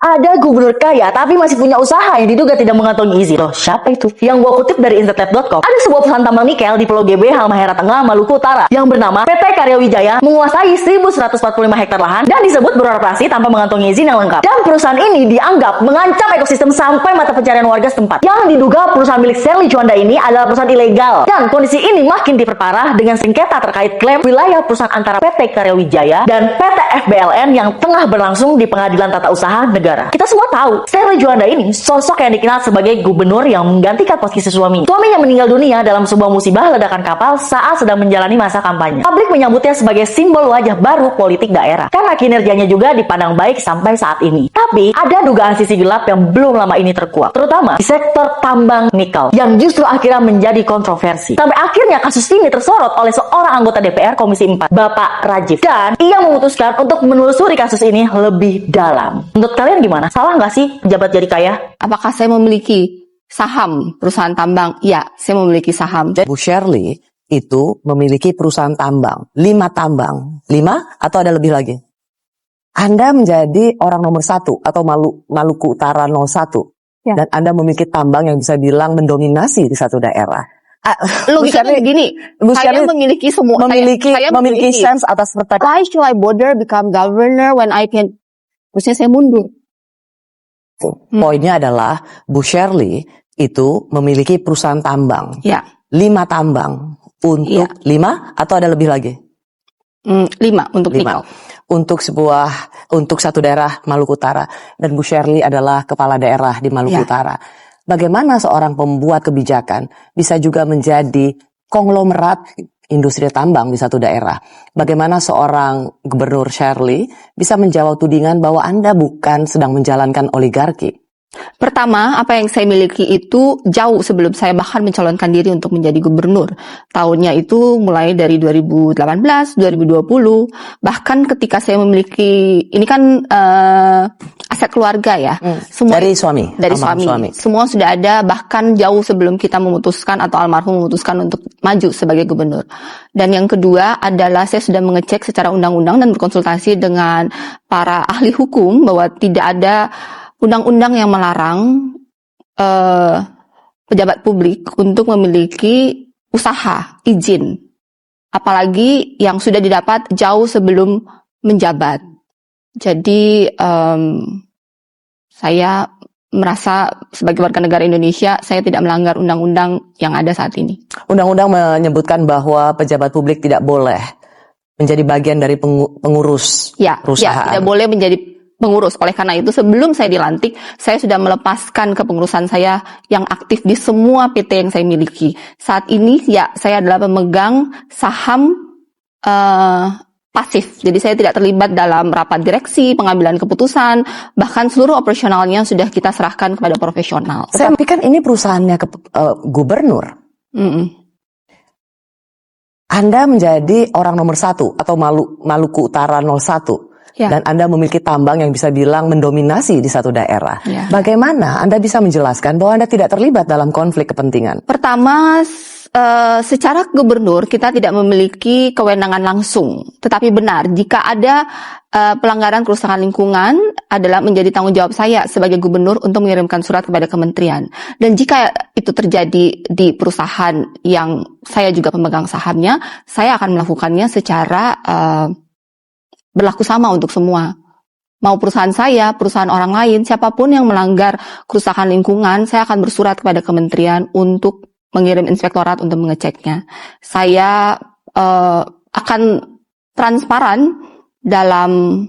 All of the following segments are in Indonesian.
Ada gubernur kaya tapi masih punya usaha yang diduga tidak mengantongi izin. Loh, siapa itu? Yang gua kutip dari internet.com. Ada sebuah perusahaan tambang nikel di Pulau GB, Halmahera Tengah, Maluku Utara yang bernama PT Karya Wijaya menguasai 1145 hektar lahan dan disebut beroperasi tanpa mengantongi izin yang lengkap. Dan perusahaan ini dianggap mengancam ekosistem sampai mata pencarian warga setempat. Yang diduga perusahaan milik Sherly Juanda ini adalah perusahaan ilegal. Dan kondisi ini makin diperparah dengan sengketa terkait klaim wilayah perusahaan antara PT Karya Wijaya dan PT FBLN yang tengah berlangsung di Pengadilan Tata Usaha Negara. Kita semua tahu, Sherly Juanda ini sosok yang dikenal sebagai gubernur yang menggantikan posisi suaminya. Suaminya meninggal dunia dalam sebuah musibah ledakan kapal saat sedang menjalani masa kampanye. Publik menyambutnya sebagai simbol wajah baru politik daerah, karena kinerjanya juga dipandang baik sampai saat ini. Tapi, ada dugaan sisi gelap yang belum lama ini terkuak, terutama di sektor tambang nikel, yang justru akhirnya menjadi kontroversi. Sampai akhirnya kasus ini tersorot oleh seorang anggota DPR Komisi 4, Bapak Rajif. Dan ia memutuskan untuk menelusuri kasus ini lebih dalam. Menurut kalian gimana? Salah nggak sih pejabat jadi kaya? Apakah saya memiliki saham perusahaan tambang? Ya, saya memiliki saham. Bu Sherly itu memiliki perusahaan tambang, 5 tambang. 5 atau ada lebih lagi? Anda menjadi orang nomor 1 atau Maluku Utara 01. Ya. Dan Anda memiliki tambang yang bisa bilang mendominasi di satu daerah. Logikanya begini, saya memiliki semua. Saya memiliki sense atas pertanyaan. Why should I bother become governor when I can? Maksudnya saya mundur. Poinnya adalah Bu Sherly itu memiliki perusahaan tambang. Ya. 5 tambang. Untuk 5 atau ada lebih lagi? 5 untuk nikel. Untuk satu daerah Maluku Utara. Dan Bu Sherly adalah kepala daerah di Maluku Utara. Bagaimana seorang pembuat kebijakan bisa juga menjadi konglomerat industri tambang di satu daerah? Bagaimana seorang gubernur Sherly bisa menjawab tudingan bahwa Anda bukan sedang menjalankan oligarki? Pertama, apa yang saya miliki itu jauh sebelum saya bahkan mencalonkan diri untuk menjadi gubernur. Tahunnya itu mulai dari 2018, 2020, bahkan ketika saya memiliki, ini kan aset keluarga ya. Semua, dari suami? Dari suami. Semua sudah ada, bahkan jauh sebelum kita memutuskan atau almarhum memutuskan untuk maju sebagai gubernur. Dan yang kedua adalah saya sudah mengecek secara undang-undang dan berkonsultasi dengan para ahli hukum bahwa tidak ada undang-undang yang melarang pejabat publik untuk memiliki usaha, izin. Apalagi yang sudah didapat jauh sebelum menjabat. Jadi saya merasa sebagai warga negara Indonesia, saya tidak melanggar undang-undang yang ada saat ini. Undang-undang menyebutkan bahwa pejabat publik tidak boleh menjadi bagian dari pengurus perusahaan. Ya, tidak boleh menjadi pengurus. Oleh karena itu, sebelum saya dilantik, saya sudah melepaskan kepengurusan saya yang aktif di semua PT yang saya miliki. Saat ini, saya adalah pemegang saham pasif. Jadi saya tidak terlibat dalam rapat direksi, pengambilan keputusan, bahkan seluruh operasionalnya sudah kita serahkan kepada profesional. Tapi kan ini perusahaannya gubernur. Anda menjadi orang nomor 1 atau Maluku Utara 01. Dan Anda memiliki tambang yang bisa bilang mendominasi di satu daerah. Bagaimana Anda bisa menjelaskan bahwa Anda tidak terlibat dalam konflik kepentingan? Pertama, secara gubernur kita tidak memiliki kewenangan langsung. Tetapi benar, jika ada pelanggaran kerusakan lingkungan adalah menjadi tanggung jawab saya sebagai gubernur untuk mengirimkan surat kepada kementerian. Dan jika itu terjadi di perusahaan yang saya juga pemegang sahamnya, saya akan melakukannya secara berlaku sama untuk semua. Mau perusahaan saya, perusahaan orang lain, siapapun yang melanggar kerusakan lingkungan, saya akan bersurat kepada kementerian untuk mengirim inspektorat untuk mengeceknya. Saya akan transparan dalam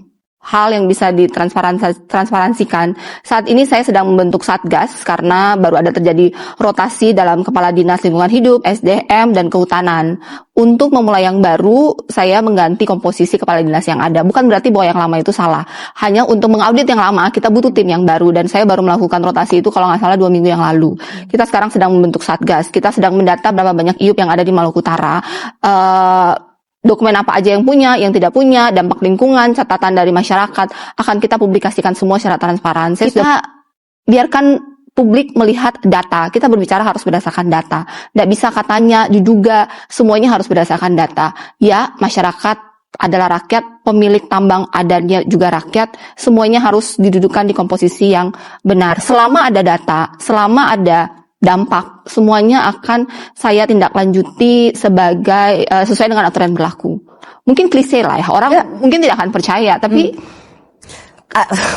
hal yang bisa ditransparansikan. Saat ini saya sedang membentuk Satgas karena baru ada terjadi rotasi dalam Kepala Dinas Lingkungan Hidup, SDM, dan Kehutanan. Untuk memulai yang baru, saya mengganti komposisi Kepala Dinas yang ada. Bukan berarti bahwa yang lama itu salah. Hanya untuk mengaudit yang lama, kita butuh tim yang baru. Dan saya baru melakukan rotasi itu kalau nggak salah 2 minggu yang lalu. Kita sekarang sedang membentuk Satgas. Kita sedang mendata berapa banyak IUP yang ada di Maluku Utara. Dokumen apa aja yang punya, yang tidak punya, dampak lingkungan, catatan dari masyarakat, akan kita publikasikan semua secara transparan. Kita biarkan publik melihat data. Kita berbicara harus berdasarkan data. Tidak bisa katanya, diduga, semuanya harus berdasarkan data. Ya, masyarakat adalah rakyat, pemilik tambang adanya juga rakyat, semuanya harus didudukan di komposisi yang benar. Selama ada data, selama ada dampak, semuanya akan saya tindak lanjuti sebagai sesuai dengan aturan yang berlaku. Mungkin klise lah ya, orang mungkin tidak akan percaya, tapi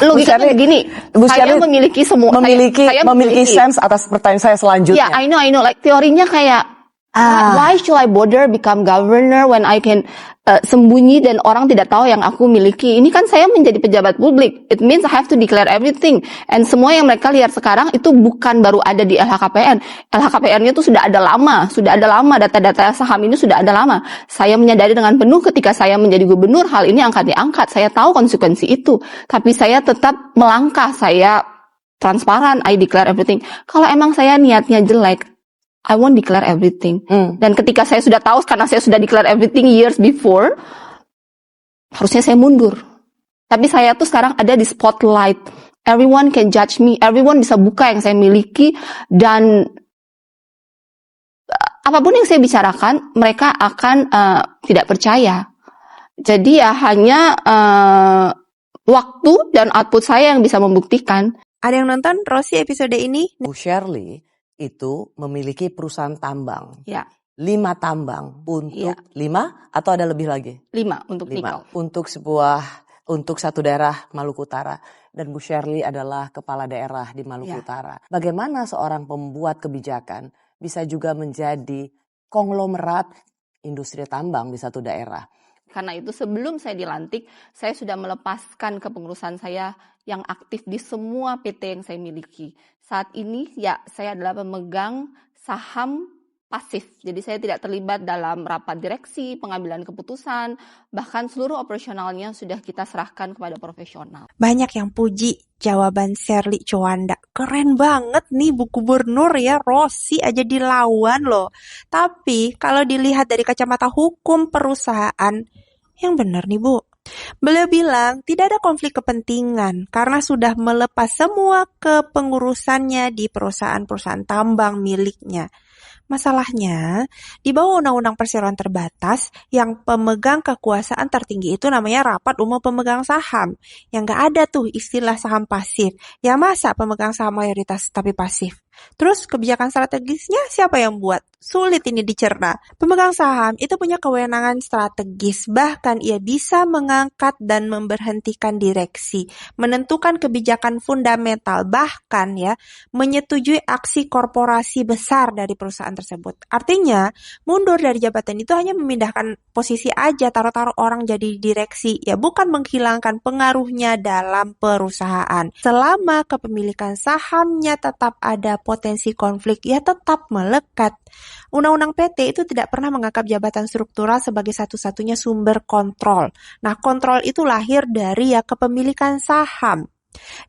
logikanya begini, saya memiliki semua, saya memiliki sense atas pertanyaan saya selanjutnya. I know, like teorinya kayak why should I bother become governor when I can sembunyi dan orang tidak tahu yang aku miliki. Ini kan saya menjadi pejabat publik. It means I have to declare everything. And semua yang mereka lihat sekarang itu bukan baru ada di LHKPN. LHKPN-nya itu sudah ada lama. Data-data saham ini sudah ada lama. Saya menyadari dengan penuh ketika saya menjadi gubernur, hal ini akan diangkat. Saya tahu konsekuensi itu. Tapi saya tetap melangkah. Saya transparan. I declare everything. Kalau emang saya niatnya jelek, I won't declare everything. Dan ketika saya sudah tahu, karena saya sudah declare everything years before, harusnya saya mundur. Tapi saya tuh sekarang ada di spotlight. Everyone can judge me. Everyone bisa buka yang saya miliki. Dan apapun yang saya bicarakan, mereka akan tidak percaya. Jadi ya hanya waktu dan output saya yang bisa membuktikan. Ada yang nonton Rosi episode ini? Bu Shirley itu memiliki perusahaan tambang. Ya. 5 tambang untuk 5 atau ada lebih lagi? 5 untuk nikel. Untuk satu daerah Maluku Utara. Dan Bu Shirley adalah kepala daerah di Maluku Utara. Bagaimana seorang pembuat kebijakan bisa juga menjadi konglomerat industri tambang di satu daerah? Karena itu sebelum saya dilantik, saya sudah melepaskan kepengurusan saya yang aktif di semua PT yang saya miliki. Saat ini saya adalah pemegang saham pasif. Jadi saya tidak terlibat dalam rapat direksi, pengambilan keputusan, bahkan seluruh operasionalnya sudah kita serahkan kepada profesional. Banyak yang puji jawaban Shirley Tjoanda. Keren banget nih Bu Gubernur ya, Rosi aja dilawan loh. Tapi kalau dilihat dari kacamata hukum perusahaan, yang benar nih Bu. Beliau bilang tidak ada konflik kepentingan karena sudah melepas semua kepengurusannya di perusahaan-perusahaan tambang miliknya. Masalahnya, di bawah Undang-Undang Perseroan Terbatas, yang pemegang kekuasaan tertinggi itu namanya Rapat Umum Pemegang Saham. Yang gak ada tuh istilah saham pasif. Ya masa pemegang saham mayoritas tapi pasif? Terus kebijakan strategisnya siapa yang buat? Sulit ini dicerna. Pemegang saham itu punya kewenangan strategis, bahkan ia bisa mengangkat dan memberhentikan direksi, menentukan kebijakan fundamental, bahkan menyetujui aksi korporasi besar dari perusahaan tersebut. Artinya, mundur dari jabatan itu hanya memindahkan posisi aja, taruh-taruh orang jadi direksi, bukan menghilangkan pengaruhnya dalam perusahaan. Selama kepemilikan sahamnya tetap ada potensi konflik, tetap melekat. Undang-undang PT itu tidak pernah menganggap jabatan struktural sebagai satu-satunya sumber kontrol. Nah, kontrol itu lahir dari kepemilikan saham.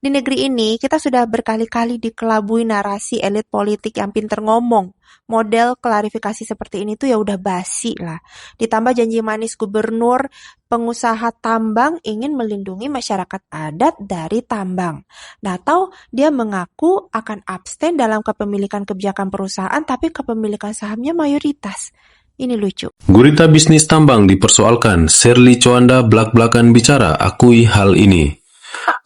Di negeri ini, kita sudah berkali-kali dikelabui narasi elit politik yang pinter ngomong. Model klarifikasi seperti ini tuh udah basi lah. Ditambah janji manis gubernur, pengusaha tambang ingin melindungi masyarakat adat dari tambang. Nah, atau dia mengaku akan abstain dalam kepemilikan kebijakan perusahaan, tapi kepemilikan sahamnya mayoritas. Ini lucu. Gurita bisnis tambang dipersoalkan. Shirley Tjoanda belak-belakan bicara, akui hal ini.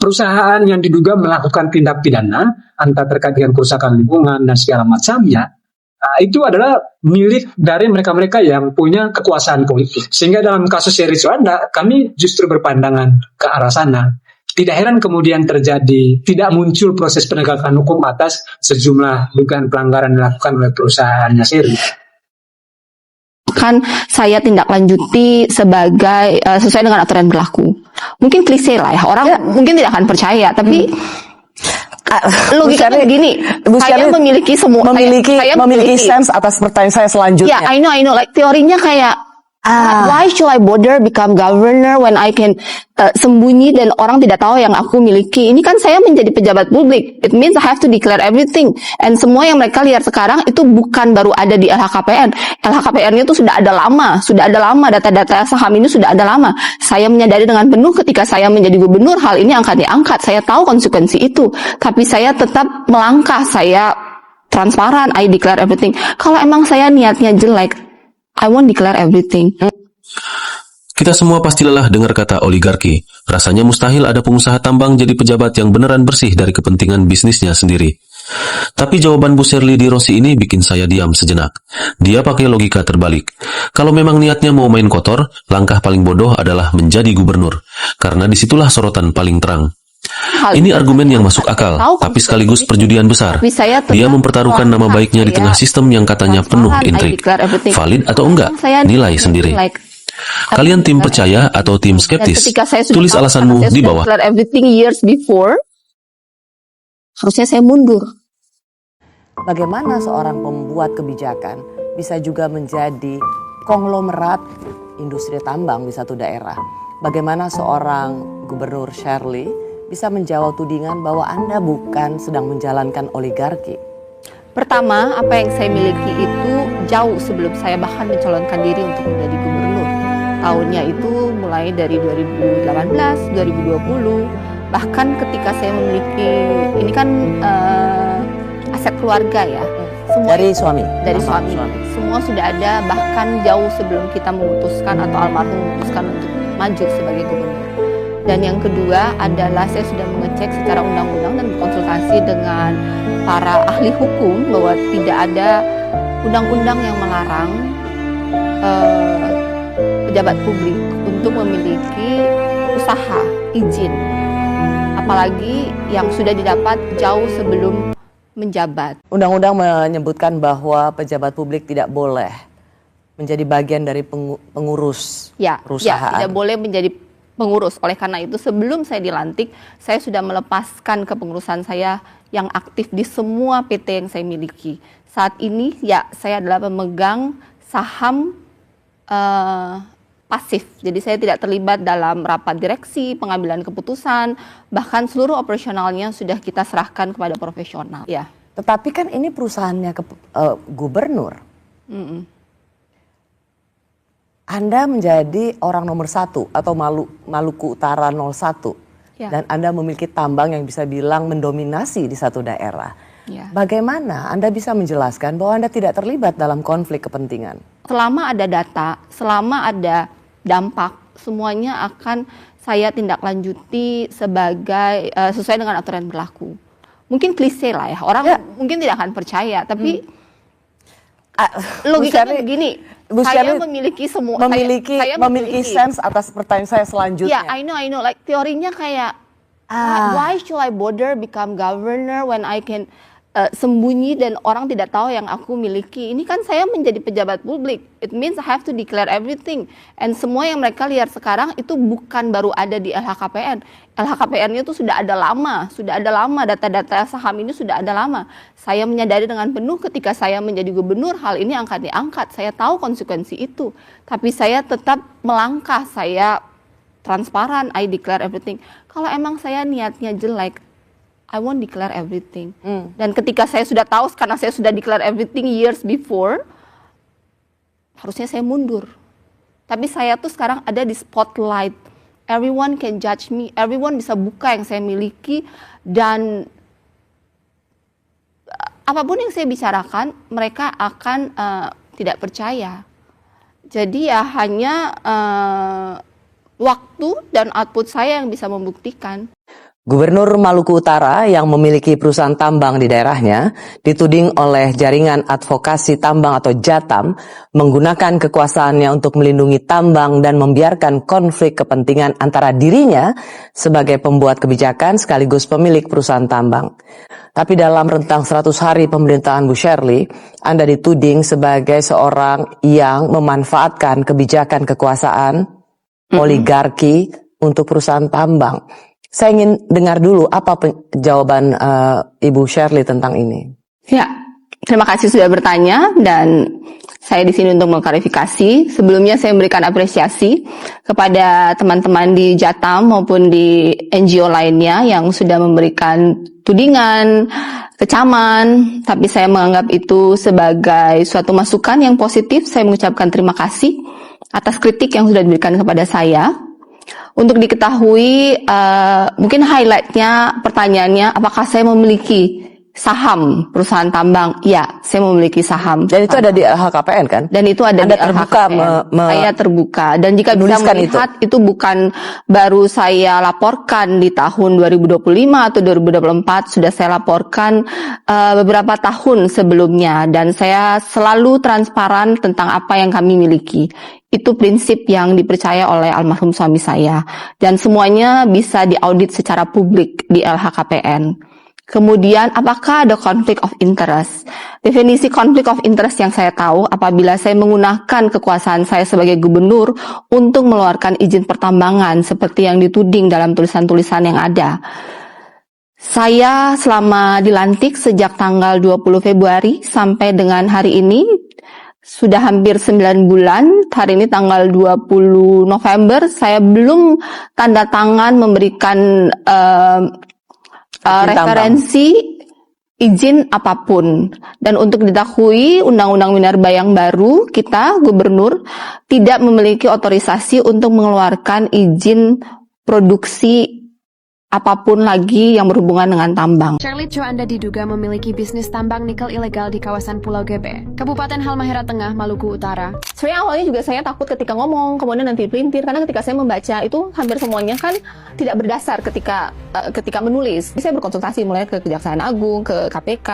Perusahaan yang diduga melakukan tindak pidana antara terkait dengan kerusakan lingkungan dan segala macamnya, itu adalah milik dari mereka-mereka yang punya kekuasaan politik. Sehingga dalam kasus Shirley Tjoanda, kami justru berpandangan ke arah sana. Tidak heran kemudian tidak muncul proses penegakan hukum atas sejumlah dugaan pelanggaran dilakukan oleh perusahaannya Shirley. Kan saya tindak lanjuti sebagai sesuai dengan aturan yang berlaku. Mungkin klise lah ya, orang mungkin tidak akan percaya, tapi logikanya begini, saya memiliki semua, saya memiliki sense atas pertanyaan saya selanjutnya. I know, like teorinya kayak why should I bother become governor when I can sembunyi dan orang tidak tahu yang aku miliki. Ini kan saya menjadi pejabat publik. It means I have to declare everything. And semua yang mereka lihat sekarang itu bukan baru ada di LHKPN. LHKPN-nya itu sudah ada lama. Data-data saham ini sudah ada lama. Saya menyadari dengan penuh ketika saya menjadi gubernur, hal ini akan diangkat. Saya tahu konsekuensi itu. Tapi saya tetap melangkah. Saya transparan. I declare everything. Kalau emang saya niatnya jelek, I won't declare everything. Kita semua pasti lelah dengar kata oligarki. Rasanya mustahil ada pengusaha tambang jadi pejabat yang beneran bersih dari kepentingan bisnisnya sendiri. Tapi jawaban Bu Shirley di Rossi ini bikin saya diam sejenak. Dia pakai logika terbalik. Kalau memang niatnya mau main kotor, langkah paling bodoh adalah menjadi gubernur. Karena disitulah sorotan paling terang. Ini argumen yang masuk akal, tapi sekaligus perjudian besar. Dia mempertaruhkan nama baiknya di tengah sistem yang katanya penuh intrik. Valid atau enggak? Nilai sendiri. Kalian tim percaya atau tim skeptis? Tulis alasanmu di bawah. Everything years before, harusnya saya mundur. Bagaimana seorang pembuat kebijakan bisa juga menjadi konglomerat industri tambang di satu daerah? Bagaimana seorang gubernur Shirley bisa menjawab tudingan bahwa Anda bukan sedang menjalankan oligarki? Pertama, apa yang saya miliki itu jauh sebelum saya bahkan mencalonkan diri untuk menjadi gubernur. Tahunnya itu mulai dari 2018, 2020, bahkan ketika saya memiliki, ini kan aset keluarga ya. Semua Dari suami? Dari suami. Semua sudah ada, bahkan jauh sebelum kita memutuskan atau almarhum memutuskan untuk maju sebagai gubernur. Dan yang kedua adalah saya sudah mengecek secara undang-undang dan berkonsultasi dengan para ahli hukum bahwa tidak ada undang-undang yang melarang pejabat publik untuk memiliki usaha, izin. Apalagi yang sudah didapat jauh sebelum menjabat. Undang-undang menyebutkan bahwa pejabat publik tidak boleh menjadi bagian dari pengurus perusahaan. Ya, tidak boleh menjadi pengurus. Oleh karena itu sebelum saya dilantik, saya sudah melepaskan kepengurusan saya yang aktif di semua PT yang saya miliki. Saat ini ya saya adalah pemegang saham pasif. Jadi saya tidak terlibat dalam rapat direksi, pengambilan keputusan, bahkan seluruh operasionalnya sudah kita serahkan kepada profesional. Ya. Tetapi kan ini perusahaannya gubernur. Anda menjadi orang nomor 1 atau Maluku Utara 01. Ya. Dan Anda memiliki tambang yang bisa bilang mendominasi di satu daerah. Ya. Bagaimana Anda bisa menjelaskan bahwa Anda tidak terlibat dalam konflik kepentingan? Selama ada data, selama ada dampak, semuanya akan saya tindak lanjuti sebagai sesuai dengan aturan berlaku. Mungkin klise lah ya, orang mungkin tidak akan percaya, tapi logikanya begini, saya memiliki semua, saya memiliki sense atas pertanyaan saya selanjutnya. I know, like teorinya kayak why should I bother become governor when I can sembunyi dan orang tidak tahu yang aku miliki. Ini kan saya menjadi pejabat publik. It means I have to declare everything. And semua yang mereka lihat sekarang itu bukan baru ada di LHKPN. LHKPN-nya itu sudah ada lama, data-data saham ini sudah ada lama. Saya menyadari dengan penuh ketika saya menjadi gubernur, hal ini akan diangkat. Saya tahu konsekuensi itu. Tapi saya tetap melangkah, saya transparan, I declare everything. Kalau emang saya niatnya jelek, I won't declare everything. Dan ketika saya sudah tahu, karena saya sudah declare everything years before, harusnya saya mundur. Tapi saya tuh sekarang ada di spotlight. Everyone can judge me, everyone bisa buka yang saya miliki, dan apapun yang saya bicarakan, mereka akan tidak percaya. Jadi ya hanya waktu dan output saya yang bisa membuktikan. Gubernur Maluku Utara yang memiliki perusahaan tambang di daerahnya dituding oleh Jaringan Advokasi Tambang atau JATAM menggunakan kekuasaannya untuk melindungi tambang dan membiarkan konflik kepentingan antara dirinya sebagai pembuat kebijakan sekaligus pemilik perusahaan tambang. Tapi dalam rentang 100 hari pemerintahan Bu Shirley, Anda dituding sebagai seorang yang memanfaatkan kebijakan kekuasaan oligarki untuk perusahaan tambang. Saya ingin dengar dulu apa jawaban Ibu Shirley tentang ini. Ya, terima kasih sudah bertanya dan saya di sini untuk mengklarifikasi. Sebelumnya saya memberikan apresiasi kepada teman-teman di JATAM maupun di NGO lainnya yang sudah memberikan tudingan, kecaman, tapi saya menganggap itu sebagai suatu masukan yang positif. Saya mengucapkan terima kasih atas kritik yang sudah diberikan kepada saya. Untuk diketahui, mungkin highlightnya pertanyaannya, apakah saya memiliki saham perusahaan tambang. Ya, saya memiliki saham. Dan itu ada di LHKPN kan? Dan itu ada Anda di terbuka LHKPN. Saya terbuka. Dan jika bisa menuliskan melihat itu bukan baru saya laporkan di tahun 2025 atau 2024, sudah saya laporkan beberapa tahun sebelumnya. Dan saya selalu transparan tentang apa yang kami miliki. Itu prinsip yang dipercaya oleh almarhum suami saya. Dan semuanya bisa diaudit secara publik di LHKPN. Kemudian, apakah ada conflict of interest? Definisi conflict of interest yang saya tahu apabila saya menggunakan kekuasaan saya sebagai gubernur untuk mengeluarkan izin pertambangan seperti yang dituding dalam tulisan-tulisan yang ada. Saya selama dilantik sejak tanggal 20 Februari sampai dengan hari ini, sudah hampir 9 bulan, hari ini tanggal 20 November, saya belum tanda tangan memberikan referensi izin apapun. Dan untuk diketahui, Undang-Undang Minerba yang baru, kita, gubernur, tidak memiliki otorisasi untuk mengeluarkan izin produksi apapun lagi yang berhubungan dengan tambang. Sherly Coanda diduga memiliki bisnis tambang nikel ilegal di kawasan Pulau Gebe, Kabupaten Halmahera Tengah, Maluku Utara. Sebenarnya awalnya juga saya takut ketika ngomong, kemudian nanti pelintir, karena ketika saya membaca itu hampir semuanya kan tidak berdasar ketika menulis. Saya berkonsultasi mulai ke Kejaksaan Agung, ke KPK,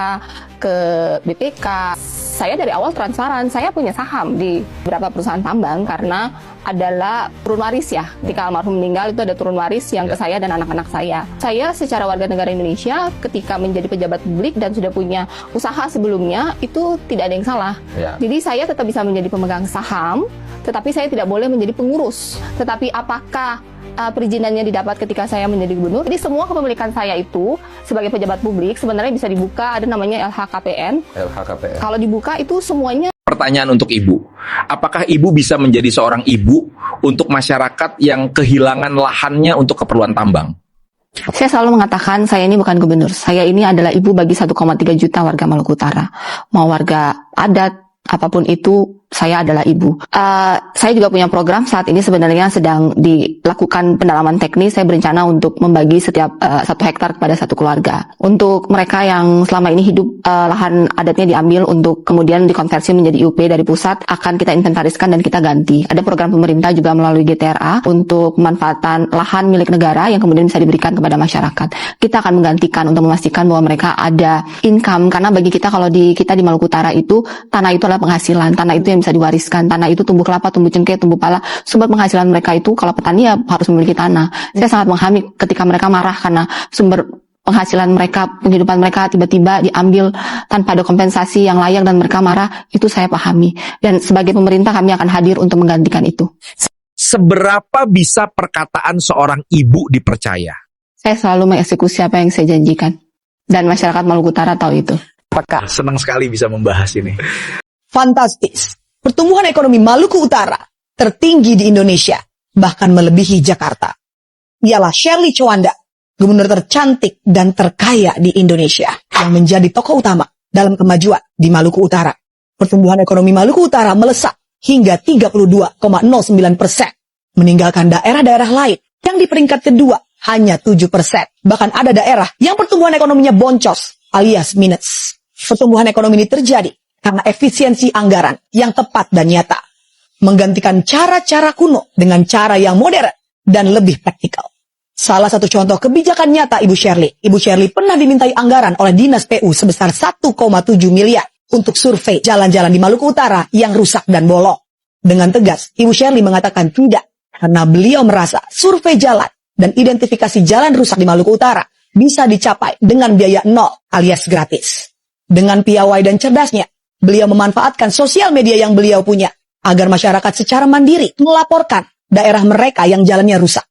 ke BPK. Saya dari awal transparan, saya punya saham di beberapa perusahaan tambang karena adalah turun waris ya. Ketika almarhum meninggal itu ada turun waris yang ke saya dan anak-anak saya. Saya secara warga negara Indonesia ketika menjadi pejabat publik dan sudah punya usaha sebelumnya itu tidak ada yang salah. Jadi saya tetap bisa menjadi pemegang saham, tetapi saya tidak boleh menjadi pengurus. Tetapi apakah perizinannya didapat ketika saya menjadi gubernur? Jadi semua kepemilikan saya itu sebagai pejabat publik sebenarnya bisa dibuka, ada namanya LHKPN. Kalau dibuka itu semuanya. Pertanyaan untuk Ibu, apakah Ibu bisa menjadi seorang ibu untuk masyarakat yang kehilangan lahannya untuk keperluan tambang? Saya selalu mengatakan saya ini bukan gubernur, saya ini adalah ibu bagi 1,3 juta warga Maluku Utara. Mau warga adat, apapun itu, saya adalah ibu. Saya juga punya program saat ini sebenarnya sedang dilakukan pendalaman teknis. Saya berencana untuk membagi setiap 1 hektar kepada 1 keluarga. Untuk mereka yang selama ini hidup lahan adatnya diambil untuk kemudian dikonversi menjadi IUP dari pusat, akan kita inventariskan dan kita ganti. Ada program pemerintah juga melalui GTRA untuk pemanfaatan lahan milik negara yang kemudian bisa diberikan kepada masyarakat. Kita akan menggantikan untuk memastikan bahwa mereka ada income, karena bagi kita kalau kita di Maluku Utara itu, tanah itu adalah penghasilan, tanah itu yang bisa diwariskan, tanah itu tumbuh kelapa, tumbuh cengkeh, tumbuh pala, sumber penghasilan mereka itu kalau petani ya harus memiliki tanah. Saya sangat memahami ketika mereka marah karena sumber penghasilan mereka, penghidupan mereka tiba-tiba diambil tanpa ada kompensasi yang layak dan mereka marah, itu saya pahami. Dan sebagai pemerintah kami akan hadir untuk menggantikan itu. Seberapa bisa perkataan seorang ibu dipercaya? Saya selalu mengeksekusi apa yang saya janjikan. Dan masyarakat Maluku Utara tahu itu. Apakah senang sekali bisa membahas ini? Fantastis. Pertumbuhan ekonomi Maluku Utara tertinggi di Indonesia, bahkan melebihi Jakarta. Ialah Sherly Coanda, gubernur tercantik dan terkaya di Indonesia, yang menjadi tokoh utama dalam kemajuan di Maluku Utara. Pertumbuhan ekonomi Maluku Utara melesat hingga 32,09%, meninggalkan daerah-daerah lain yang di peringkat kedua hanya 7%. Bahkan ada daerah yang pertumbuhan ekonominya boncos alias minus. Pertumbuhan ekonomi ini terjadi karena efisiensi anggaran yang tepat dan nyata, menggantikan cara-cara kuno dengan cara yang modern dan lebih praktikal. Salah satu contoh kebijakan nyata Ibu Sherly pernah dimintai anggaran oleh Dinas PU sebesar 1,7 miliar untuk survei jalan-jalan di Maluku Utara yang rusak dan bolong. Dengan tegas, Ibu Sherly mengatakan tidak, karena beliau merasa survei jalan dan identifikasi jalan rusak di Maluku Utara bisa dicapai dengan biaya nol alias gratis. Dengan piawai dan cerdasnya, beliau memanfaatkan sosial media yang beliau punya agar masyarakat secara mandiri melaporkan daerah mereka yang jalannya rusak.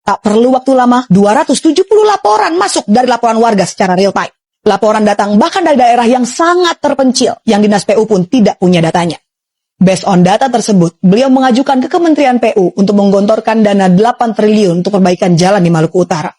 Tak perlu waktu lama, 270 laporan masuk dari laporan warga secara real time. Laporan datang bahkan dari daerah yang sangat terpencil, yang Dinas PU pun tidak punya datanya. Based on data tersebut, beliau mengajukan ke Kementerian PU untuk menggelontorkan dana 8 triliun untuk perbaikan jalan di Maluku Utara.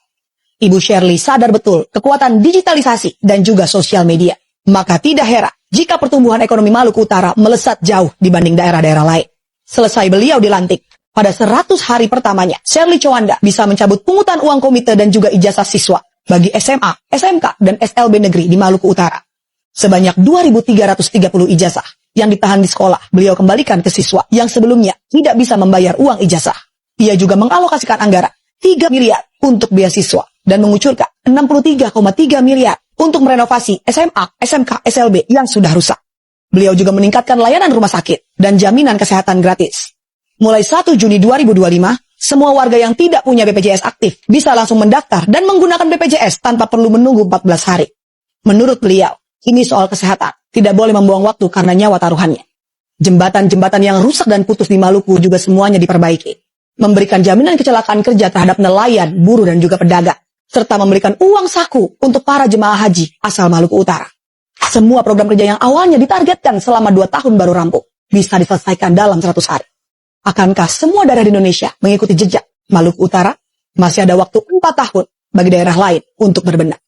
Ibu Sherly sadar betul kekuatan digitalisasi dan juga sosial media. Maka tidak heran jika pertumbuhan ekonomi Maluku Utara melesat jauh dibanding daerah-daerah lain. Selesai beliau dilantik, pada 100 hari pertamanya, Sherly Coanda bisa mencabut pungutan uang komite dan juga ijazah siswa bagi SMA, SMK, dan SLB negeri di Maluku Utara. Sebanyak 2.330 ijazah yang ditahan di sekolah, beliau kembalikan ke siswa yang sebelumnya tidak bisa membayar uang ijazah. Ia juga mengalokasikan anggaran 3 miliar untuk beasiswa dan mengucurkan 63,3 miliar untuk merenovasi SMA, SMK, SLB yang sudah rusak. Beliau juga meningkatkan layanan rumah sakit dan jaminan kesehatan gratis. Mulai 1 Juni 2025, semua warga yang tidak punya BPJS aktif bisa langsung mendaftar dan menggunakan BPJS tanpa perlu menunggu 14 hari. Menurut beliau, ini soal kesehatan, tidak boleh membuang waktu karena nyawa taruhannya. Jembatan-jembatan yang rusak dan putus di Maluku juga semuanya diperbaiki. Memberikan jaminan kecelakaan kerja terhadap nelayan, buruh, dan juga pedagang. Serta memberikan uang saku untuk para jemaah haji asal Maluku Utara. Semua program kerja yang awalnya ditargetkan selama 2 tahun baru rampung, bisa diselesaikan dalam 100 hari. Akankah semua daerah di Indonesia mengikuti jejak Maluku Utara? Masih ada waktu 4 tahun bagi daerah lain untuk berbenah.